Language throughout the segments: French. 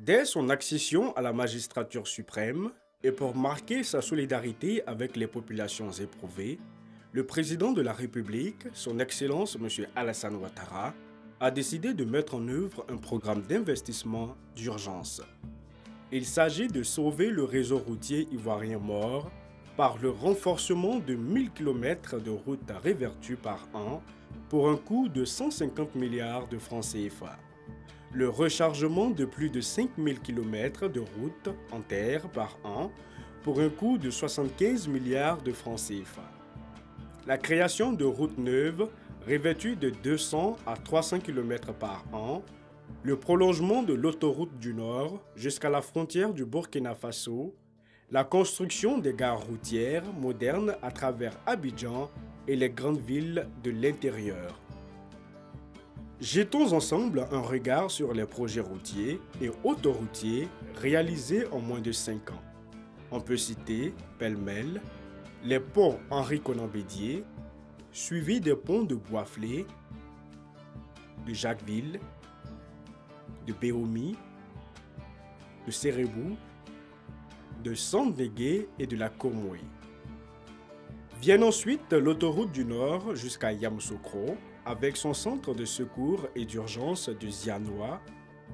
Dès son accession à la magistrature suprême, et pour marquer sa solidarité avec les populations éprouvées, le président de la République, son Excellence M. Alassane Ouattara, a décidé de mettre en œuvre un programme d'investissement d'urgence. Il s'agit de sauver le réseau routier ivoirien mort par le renforcement de 1000 km de routes révertues par an pour un coût de 150 milliards de francs CFA. Le rechargement de plus de 5000 km de routes en terre par an pour un coût de 75 milliards de francs CFA. La création de routes neuves revêtues de 200 à 300 km par an, le prolongement de l'autoroute du Nord jusqu'à la frontière du Burkina Faso, la construction des gares routières modernes à travers Abidjan et les grandes villes de l'intérieur. Jetons ensemble un regard sur les projets routiers et autoroutiers réalisés en moins de 5 ans. On peut citer, pêle-mêle, les ponts Henri-Konan Bédié, suivis des ponts de Boisflé, de Jacquesville, de Béomi, de Sérébou, de Sandégué et de la Comoé. Viennent ensuite l'autoroute du Nord jusqu'à Yamoussoukro, avec son centre de secours et d'urgence de Zianoua,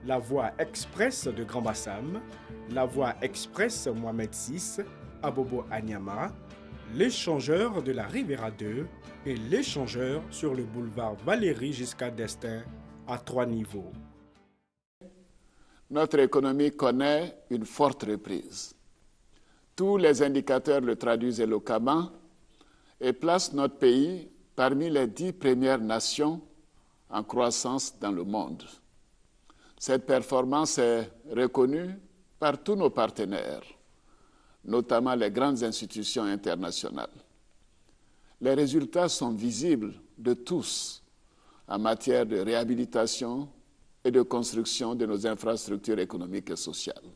la voie express de Grand Bassam, la voie express Mohamed VI à Bobo Anyama, l'échangeur de la Rivera 2 et l'échangeur sur le boulevard Valéry jusqu'à Destin à 3 niveaux. Notre économie connaît une forte reprise. Tous les indicateurs le traduisent éloquemment et placent notre pays parmi les 10 premières nations en croissance dans le monde. Cette performance est reconnue par tous nos partenaires, notamment les grandes institutions internationales. Les résultats sont visibles de tous en matière de réhabilitation et de construction de nos infrastructures économiques et sociales.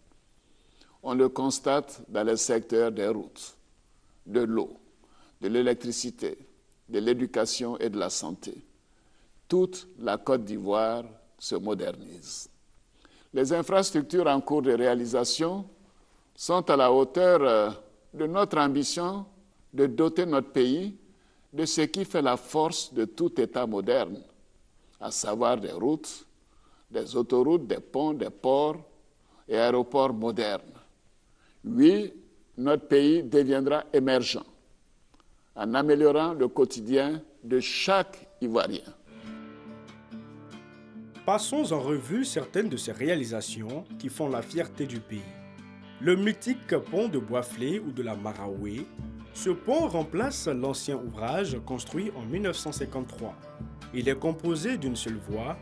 On le constate dans les secteurs des routes, de l'eau, de l'électricité, de l'éducation et de la santé. Toute la Côte d'Ivoire se modernise. Les infrastructures en cours de réalisation sont à la hauteur de notre ambition de doter notre pays de ce qui fait la force de tout État moderne, à savoir des routes, des autoroutes, des ponts, des ports et aéroports modernes. Oui, notre pays deviendra émergent en améliorant le quotidien de chaque Ivoirien. Passons en revue certaines de ces réalisations qui font la fierté du pays. Le mythique pont de Boisflé ou de la Maraoué, ce pont remplace l'ancien ouvrage construit en 1953. Il est composé d'une seule voie,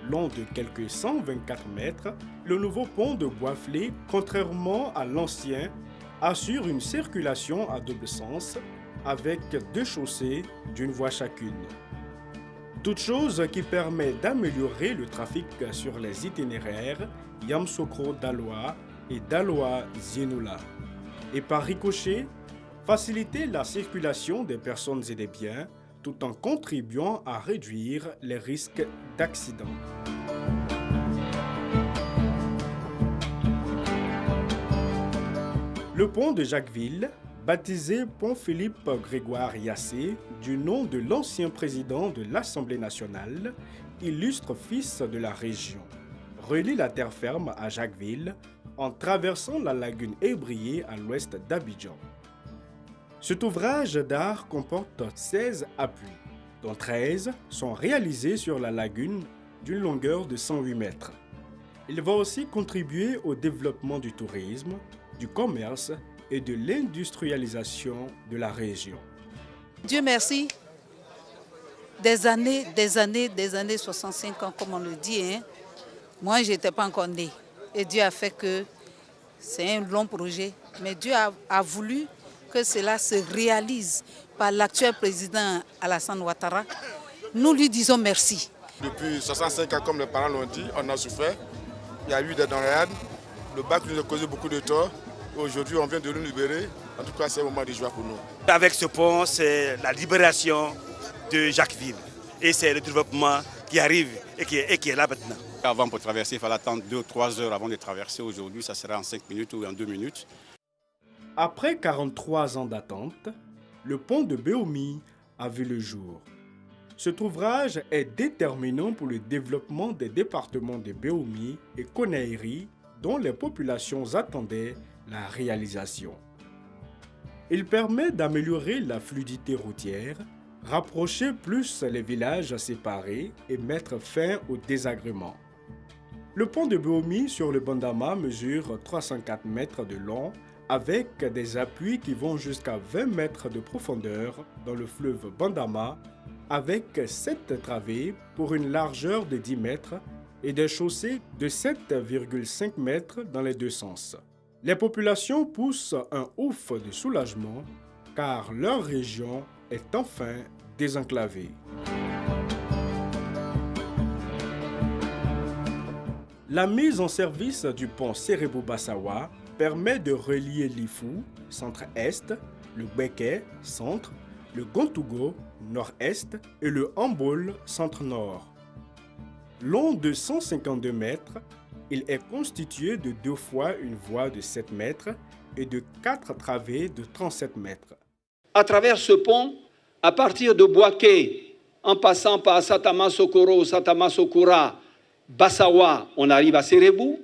long de quelques 124 mètres. Le nouveau pont de Boisflé, contrairement à l'ancien, assure une circulation à double sens avec 2 chaussées d'une voie chacune. Toute chose qui permet d'améliorer le trafic sur les itinéraires Yamoussoukro-Daloa et Daloa-Zienoula. Et par ricochet, faciliter la circulation des personnes et des biens tout en contribuant à réduire les risques d'accidents. Le pont de Jacquesville, baptisé pont Philippe Grégoire Yassé, du nom de l'ancien président de l'Assemblée nationale, illustre fils de la région, relie la terre ferme à Jacquesville en traversant la lagune ébriée à l'ouest d'Abidjan. Cet ouvrage d'art comporte 16 appuis, dont 13 sont réalisés sur la lagune d'une longueur de 108 mètres. Il va aussi contribuer au développement du tourisme, du commerce et de l'industrialisation de la région. Dieu merci, des années, 65 ans comme on le dit, moi je n'étais pas encore née. Et Dieu a fait que c'est un long projet, mais Dieu a voulu que cela se réalise par l'actuel président Alassane Ouattara. Nous lui disons merci. Depuis 65 ans, comme les parents l'ont dit, on a souffert. Il y a eu des denrées, le bac nous a causé beaucoup de tort. Aujourd'hui, on vient de nous libérer. En tout cas, c'est un moment de joie pour nous. Avec ce pont, c'est la libération de Jacquesville. Et c'est le développement qui arrive et qui est là maintenant. Avant, pour traverser, il fallait attendre 2 ou 3 heures avant de traverser. Aujourd'hui, ça sera en 5 minutes ou en 2 minutes. Après 43 ans d'attente, le pont de Béomi a vu le jour. Cet ouvrage est déterminant pour le développement des départements de Béomi et Konaïri, dont les populations attendaient la réalisation. Il permet d'améliorer la fluidité routière, rapprocher plus les villages séparés et mettre fin au désagrément. Le pont de Béomi sur le Bandama mesure 304 mètres de long avec des appuis qui vont jusqu'à 20 mètres de profondeur dans le fleuve Bandama avec 7 travées pour une largeur de 10 mètres et des chaussées de 7,5 mètres dans les deux sens. Les populations poussent un ouf de soulagement car leur région est enfin désenclavée. La mise en service du pont Sérébo-Bassawa permet de relier l'Ifou, centre-est, le Béké, centre, le Gontougo, nord-est et le Hambol, centre-nord. Long de 152 mètres, il est constitué de 2 fois une voie de 7 mètres et de 4 travées de 37 mètres. À travers ce pont, à partir de Boaké, en passant par Satama Sokoro, Satama Sokura, Bassawa, on arrive à Sérébu.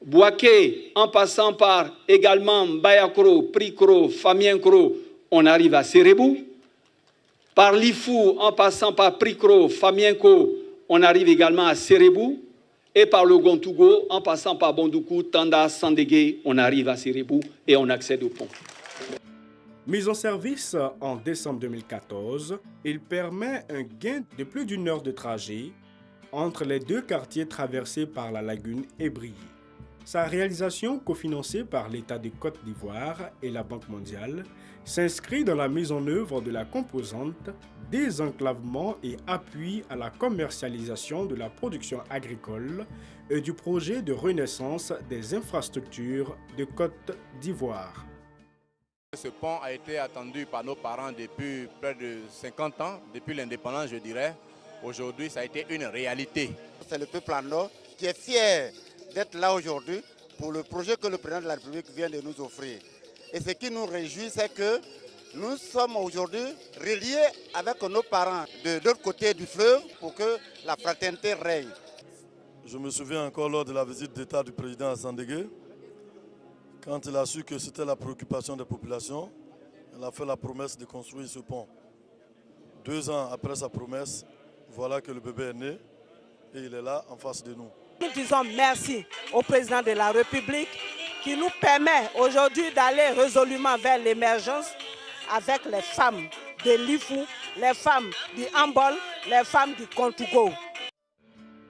Boaké, en passant par également Bayakro, Prikro, Famienkro, on arrive à Sérébu. Par Lifou, en passant par Prikro, Famienko, on arrive également à Sérébu. Et par le Gontougo, en passant par Bondoukou, Tanda, Sandégué, on arrive à Sérébu et on accède au pont. Mis en service en décembre 2014, il permet un gain de plus d'1 heure de trajet entre les 2 quartiers traversés par la lagune Ébrilly. Sa réalisation, cofinancée par l'État de Côte d'Ivoire et la Banque mondiale, s'inscrit dans la mise en œuvre de la composante désenclavement et appui à la commercialisation de la production agricole et du projet de renaissance des infrastructures de Côte d'Ivoire. Ce pont a été attendu par nos parents depuis près de 50 ans, depuis l'indépendance je dirais. Aujourd'hui, ça a été une réalité. C'est le peuple en or qui est fier d'être là aujourd'hui pour le projet que le président de la République vient de nous offrir. Et ce qui nous réjouit, c'est que nous sommes aujourd'hui reliés avec nos parents de l'autre côté du fleuve pour que la fraternité règne. Je me souviens encore lors de la visite d'État du président à Sandégué, quand il a su que c'était la préoccupation des populations, il a fait la promesse de construire ce pont. 2 ans après sa promesse, voilà que le bébé est né et il est là en face de nous. Nous disons merci au président de la République qui nous permet aujourd'hui d'aller résolument vers l'émergence avec les femmes de l'Ifou, les femmes du Hambol, les femmes du Gontougo.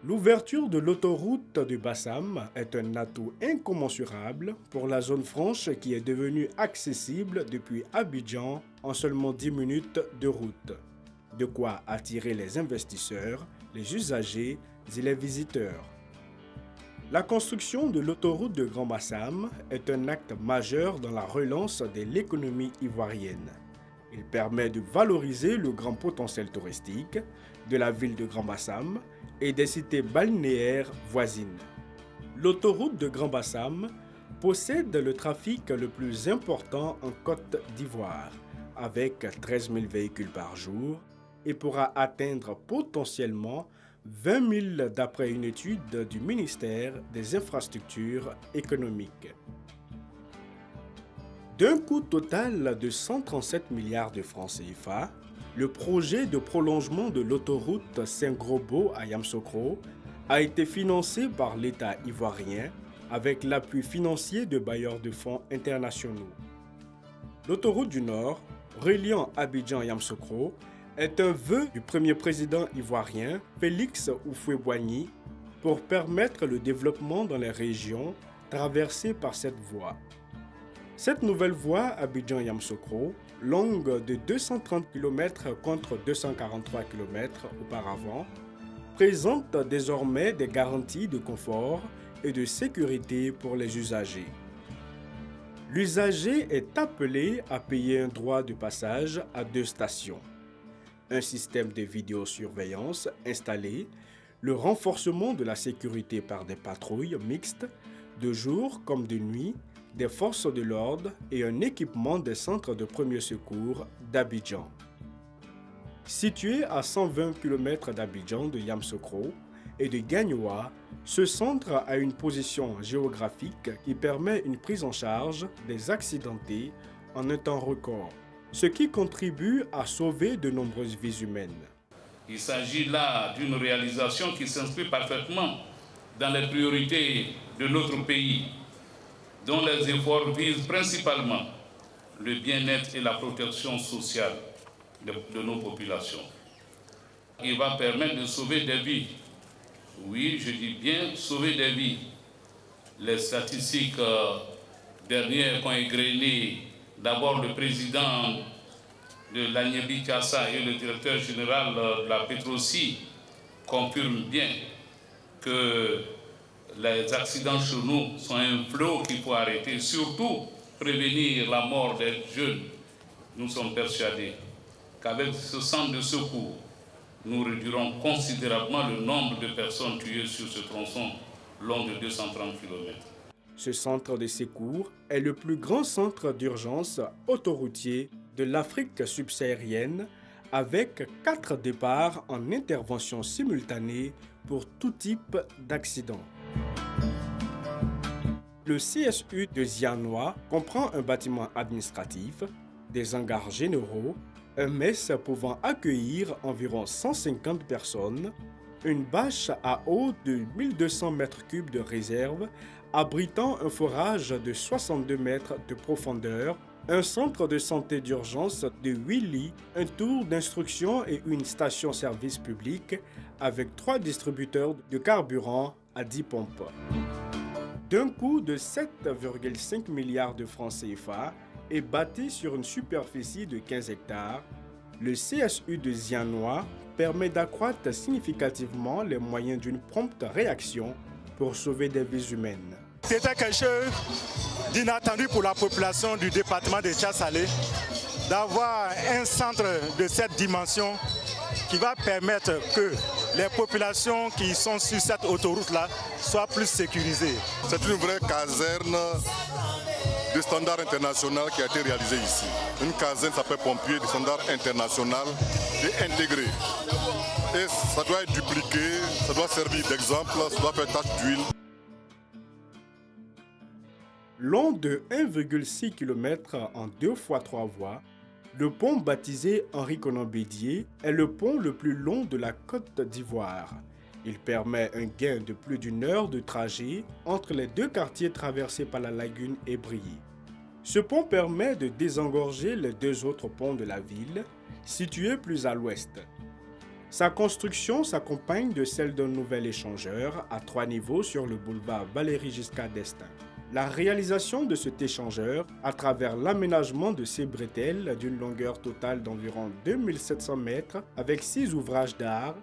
L'ouverture de l'autoroute de Bassam est un atout incommensurable pour la zone franche qui est devenue accessible depuis Abidjan en seulement 10 minutes de route. De quoi attirer les investisseurs, les usagers et les visiteurs. La construction de l'autoroute de Grand Bassam est un acte majeur dans la relance de l'économie ivoirienne. Il permet de valoriser le grand potentiel touristique de la ville de Grand Bassam et des cités balnéaires voisines. L'autoroute de Grand Bassam possède le trafic le plus important en Côte d'Ivoire, avec 13 000 véhicules par jour, et pourra atteindre potentiellement 20 000 d'après une étude du ministère des Infrastructures économiques. D'un coût total de 137 milliards de francs CFA, le projet de prolongement de l'autoroute Saint-Grobo à Yamsokro a été financé par l'État ivoirien avec l'appui financier de bailleurs de fonds internationaux. L'autoroute du Nord, reliant Abidjan et Yamsokro, est un vœu du premier président ivoirien, Félix Houphouët-Boigny, pour permettre le développement dans les régions traversées par cette voie. Cette nouvelle voie Abidjan-Yamsokro, longue de 230 km contre 243 km auparavant, présente désormais des garanties de confort et de sécurité pour les usagers. L'usager est appelé à payer un droit de passage à 2 stations. Un système de vidéosurveillance installé le renforcement de la sécurité par des patrouilles mixtes, de jour comme de nuit, des forces de l'ordre et un équipement des centres de premiers secours d'Abidjan. Situé à 120 km d'Abidjan, de Yamoussoukro et de Gagnoa, ce centre a une position géographique qui permet une prise en charge des accidentés en un temps record, ce qui contribue à sauver de nombreuses vies humaines. Il s'agit là d'une réalisation qui s'inscrit parfaitement dans les priorités de notre pays, dont les efforts visent principalement le bien-être et la protection sociale de nos populations. Il va permettre de sauver des vies. Oui, je dis bien sauver des vies. Les statistiques dernières qu'ont égrenées d'abord le président de l'Agnebi Kassa et le directeur général de la Petrosi confirment bien que les accidents chez nous sont un fléau qu'il faut arrêter, surtout prévenir la mort des jeunes. Nous sommes persuadés qu'avec ce centre de secours, nous réduirons considérablement le nombre de personnes tuées sur ce tronçon long de 230 km. Ce centre de secours est le plus grand centre d'urgence autoroutier de l'Afrique subsaharienne, avec 4 départs en intervention simultanée pour tout type d'accident. Le CSU de Zianoa comprend un bâtiment administratif, des hangars généraux, un mess pouvant accueillir environ 150 personnes, une bâche à eau de 1200 m3 de réserve, abritant un forage de 62 mètres de profondeur, un centre de santé d'urgence de 8 lits, un tour d'instruction et une station-service publique avec 3 distributeurs de carburant à 10 pompes. D'un coût de 7,5 milliards de francs CFA et bâti sur une superficie de 15 hectares, le CSU de Zianoa permet d'accroître significativement les moyens d'une prompte réaction pour sauver des vies humaines. C'était quelque chose d'inattendu pour la population du département de Tchas-Salé d'avoir un centre de cette dimension qui va permettre que les populations qui sont sur cette autoroute-là soient plus sécurisées. C'est une vraie caserne de standard international qui a été réalisée ici. Une caserne sapeur-pompier de standard international et intégrée. Et ça doit être dupliqué, ça doit servir d'exemple, ça doit faire tache d'huile. Long de 1,6 km en 2 fois 3 voies, le pont baptisé Henri Konan Bédié est le pont le plus long de la Côte d'Ivoire. Il permet un gain de plus d'1 heure de trajet entre les 2 quartiers traversés par la lagune et Brilly. Ce pont permet de désengorger les 2 autres ponts de la ville, situés plus à l'ouest. Sa construction s'accompagne de celle d'un nouvel échangeur à 3 niveaux sur le boulevard Valéry Giscard d'Estaing. La réalisation de cet échangeur, à travers l'aménagement de ces bretelles d'une longueur totale d'environ 2700 mètres avec 6 ouvrages d'art,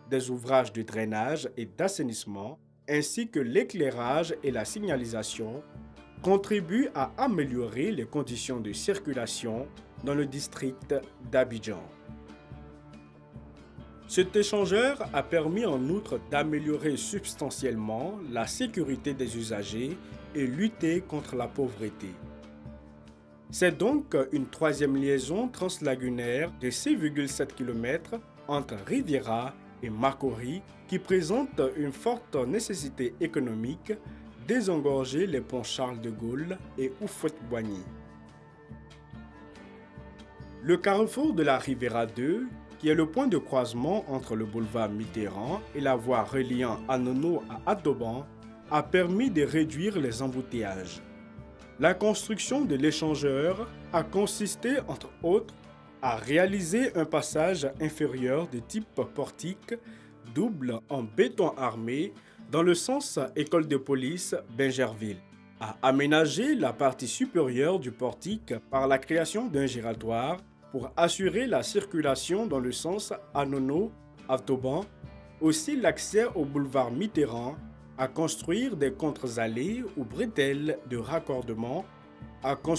des ouvrages de drainage et d'assainissement, ainsi que l'éclairage et la signalisation, contribue à améliorer les conditions de circulation dans le district d'Abidjan. Cet échangeur a permis en outre d'améliorer substantiellement la sécurité des usagers et lutter contre la pauvreté. C'est donc une 3e liaison translagunaire de 6,7 km entre Riviera et Makori qui présente une forte nécessité économique, désengorger les ponts Charles de Gaulle et Houphouët-Boigny. Le carrefour de la Riviera 2, qui est le point de croisement entre le boulevard Mitterrand et la voie reliant Anono à Atoban, a permis de réduire les embouteillages. La construction de l'échangeur a consisté, entre autres, à réaliser un passage inférieur de type portique double en béton armé dans le sens école de police Bingerville, à aménager la partie supérieure du portique par la création d'un giratoire pour assurer la circulation dans le sens Anono-Atoban, aussi l'accès au boulevard Mitterrand, à construire des contre-allées ou bretelles de raccordement, à construire